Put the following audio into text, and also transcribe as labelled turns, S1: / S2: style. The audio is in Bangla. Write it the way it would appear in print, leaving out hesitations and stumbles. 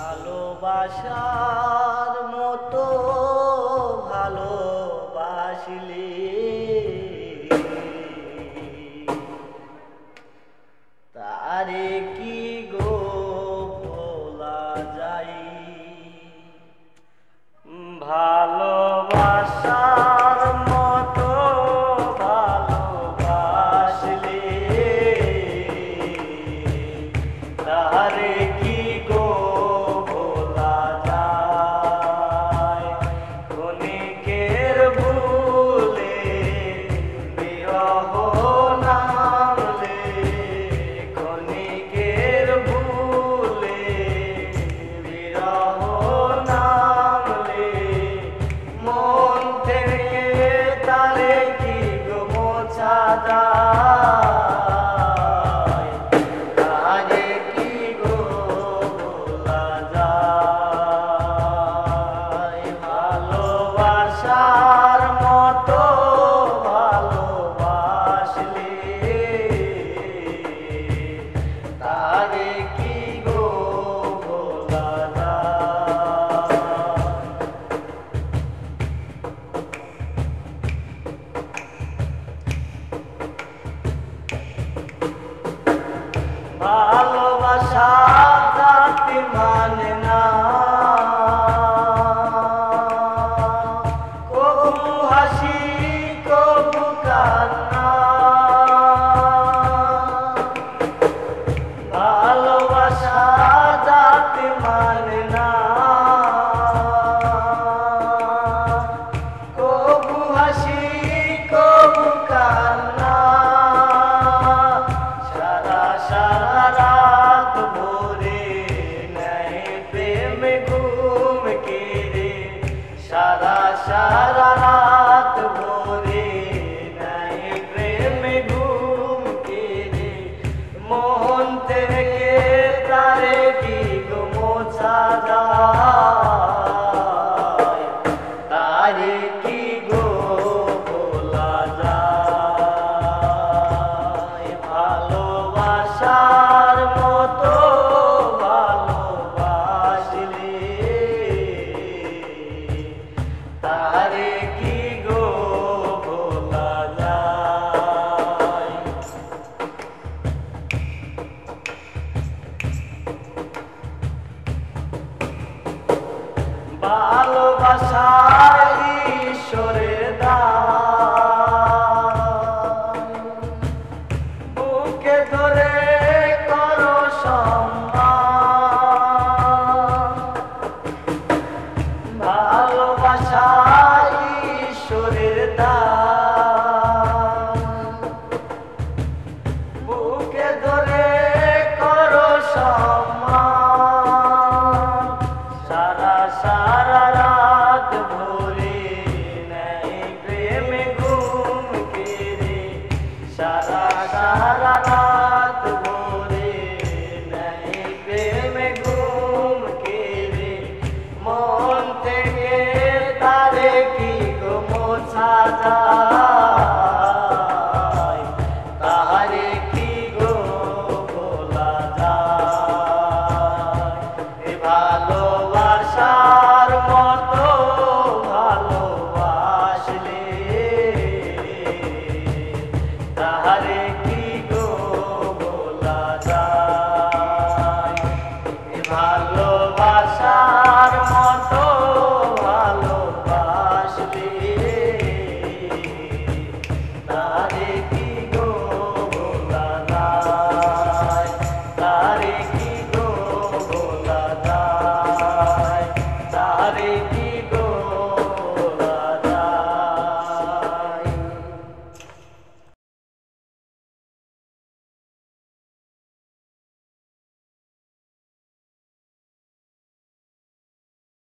S1: ভালোবাসার মতো ভালোবাসিলে তারে কি গো ভোলা যায়। ভালোবাসার মতো ভালোবাসলে তারে কি গো ভোলা যায়। ক্ষণিকের ভুলে বিরহ নামলে, ক্ষণিকের ভুলে বিরহ নামলে মন থেকে তারে কি গো মোছা যায়। তারে কি গো ভোলা যায়। ভালোবাসার মতো ভালোবাসলে তারে কি গো ভোলা যায়। ভালোবাসা জাতি মানে না, কবু হাসি কবু কান্না। ভালোবাসা জাতি মানে না, কবু হাসি কবু কান্না। সারা সারা রাত ভোরে নেয় প্রেম ঘুম কেড়ে, সারা সারা রাত ভোরে নেয় প্রেম ঘুম কেড়ে মন থেকে তারে কি গো মোছা যায়। তারে কি গো ভোলা যায়। ভালোবাসার মতো ভালোবাসলে তারে কি গো ভোলা যায়। ভালোবাসা ঈশ্বরের দান, বুকে ধরে করো সম্মান। ভালোবাসা ঈশ্বরের দান, বুকে ধরে করো সম্মান। সারা সারা রাত ভোরে নেয় প্রেম ঘুম কেড়ে, সারা সারা রাত ভোরে নেয় প্রেম ঘুম কেড়ে মন থেকে তারে কি গো মোছা যায়। তারে কি গো ভোলা যায়। ভালোবাসার মতো ভালোবাসলে তারে কি গো ভোলা যায়। ভালো